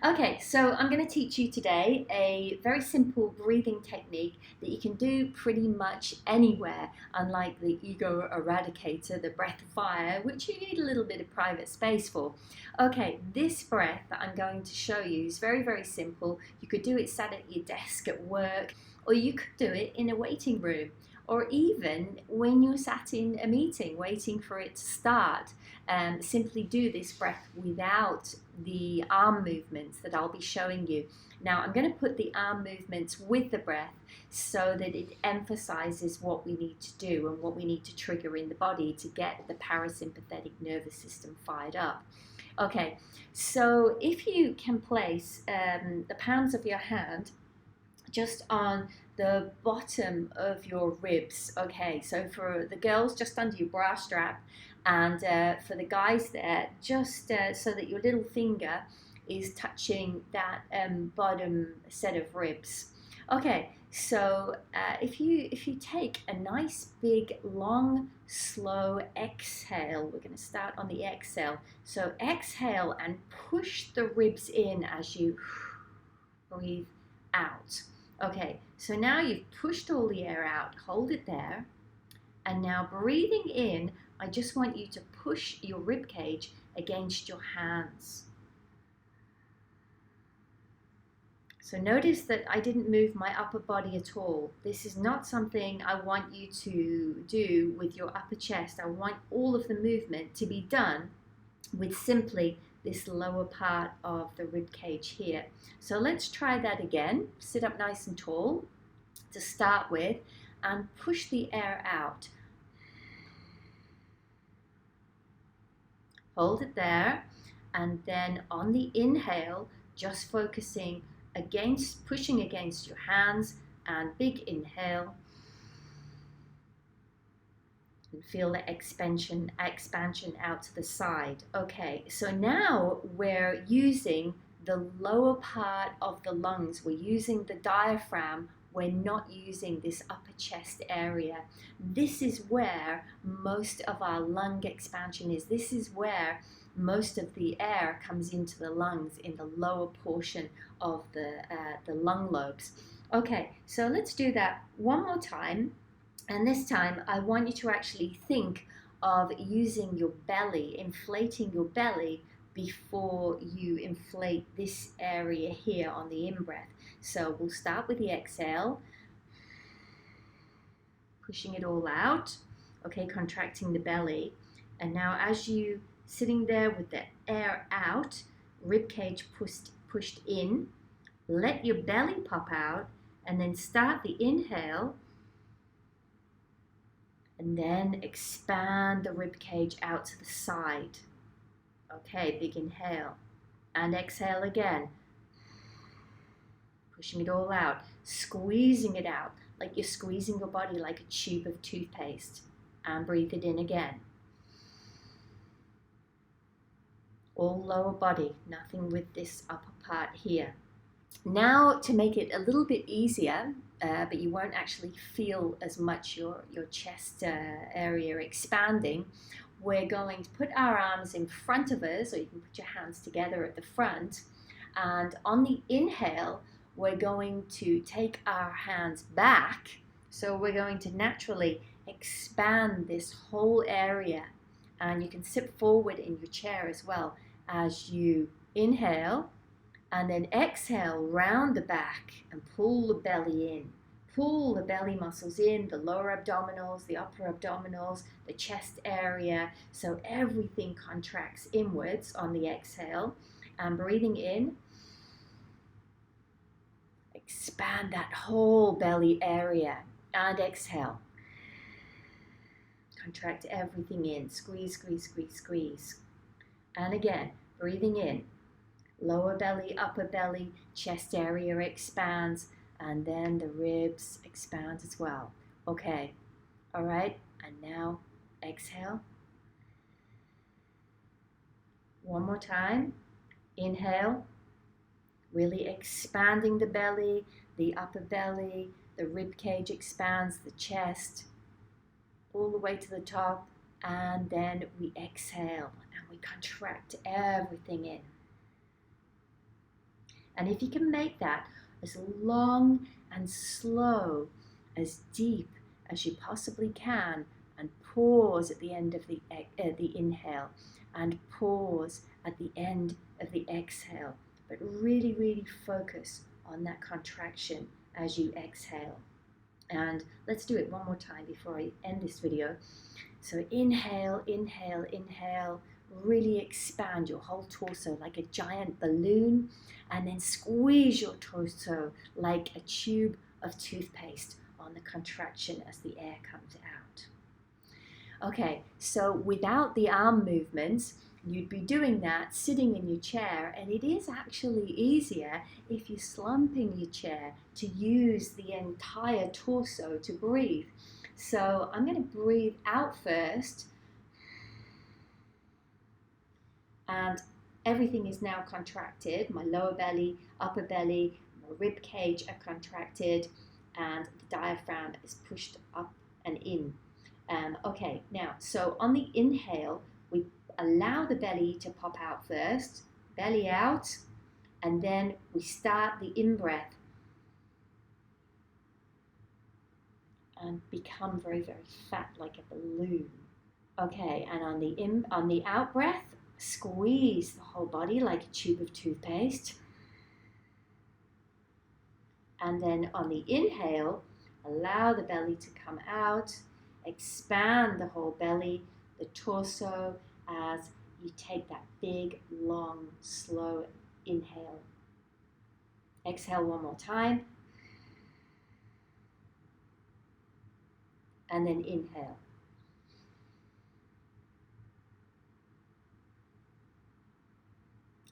Okay, so I'm going to teach you today a very simple breathing technique that you can do pretty much anywhere, unlike the ego eradicator, the breath of fire, which you need a little bit of private space for. Okay, this breath that I'm going to show you is very, very simple. You could do it sat at your desk at work, or you could do it in a waiting room, or even when you're sat in a meeting waiting for it to start. Simply do this breath without the arm movements that I'll be showing you. Now I'm going to put the arm movements with the breath so that it emphasizes what we need to do and what we need to trigger in the body to get the parasympathetic nervous system fired up. Okay, so if you can place the palms of your hand just on the bottom of your ribs. Okay, so for the girls, just under your bra strap, and for the guys there, just so that your little finger is touching that bottom set of ribs. Okay, so if you take a nice big long slow exhale, we're going to start on the exhale. So exhale and push the ribs in as you breathe out. Okay, so now you've pushed all the air out, hold it there, and now breathing in, I just want you to push your rib cage against your hands. So notice that I didn't move my upper body at all. This is not something I want you to do with your upper chest. I want all of the movement to be done with simply this lower part of the rib cage here. So let's try that again. Sit up nice and tall to start with and push the air out. Hold it there, and then on the inhale, just focusing pushing against your hands, and big inhale. And feel the expansion out to the side. Okay, so now we're using the lower part of the lungs. We're using the diaphragm. We're not using this upper chest area. This is where most of our lung expansion is. This is where most of the air comes into the lungs in the lower portion of the lung lobes. Okay, so let's do that one more time. And this time, I want you to actually think of using your belly, inflating your belly before you inflate this area here on the in-breath. So we'll start with the exhale, pushing it all out, okay, contracting the belly. And now as you sitting there with the air out, rib cage pushed in, let your belly pop out, and then start the inhale, and then expand the rib cage out to the side. Okay, big inhale. And exhale again. Pushing it all out. Squeezing it out like you're squeezing your body like a tube of toothpaste. And breathe it in again. All lower body, nothing with this upper part here. Now, to make it a little bit easier, but you won't actually feel as much your chest area expanding, we're going to put our arms in front of us, or you can put your hands together at the front, and on the inhale, we're going to take our hands back, so we're going to naturally expand this whole area, and you can sit forward in your chair as well as you inhale. And then exhale, round the back and pull the belly in. Pull the belly muscles in, the lower abdominals, the upper abdominals, the chest area. So everything contracts inwards on the exhale. And breathing in, expand that whole belly area. And exhale. Contract everything in. Squeeze, squeeze, squeeze, squeeze. And again, breathing in. Lower belly, upper belly, chest area expands, and then the ribs expand as well. Okay, all right, and now exhale. One more time. Inhale, really expanding the belly, the upper belly, the rib cage expands, the chest, all the way to the top, and then we exhale and we contract everything in. And if you can make that as long and slow, as deep as you possibly can, and pause at the end of the inhale, and pause at the end of the exhale, but really, really focus on that contraction as you exhale. And let's do it one more time before I end this video. So inhale, inhale, inhale. Really expand your whole torso like a giant balloon, and then squeeze your torso like a tube of toothpaste on the contraction as the air comes out. Okay, so without the arm movements, you'd be doing that sitting in your chair, and it is actually easier if you slump in your chair to use the entire torso to breathe. So I'm going to breathe out first, and everything is now contracted. My lower belly, upper belly, my rib cage are contracted, and the diaphragm is pushed up and in. Okay, now, so on the inhale, we allow the belly to pop out first, belly out, and then we start the in-breath and become very, very fat like a balloon. Okay, and on the out-breath, squeeze the whole body like a tube of toothpaste. And then on the inhale, allow the belly to come out, expand the whole belly, the torso, as you take that big, long, slow inhale. Exhale one more time. And then inhale.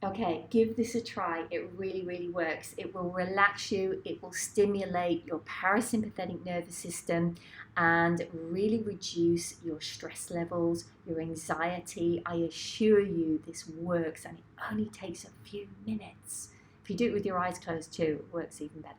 Okay, give this a try. It really, really works. It will relax you. It will stimulate your parasympathetic nervous system and really reduce your stress levels, your anxiety. I assure you this works, and it only takes a few minutes. If you do it with your eyes closed too, it works even better.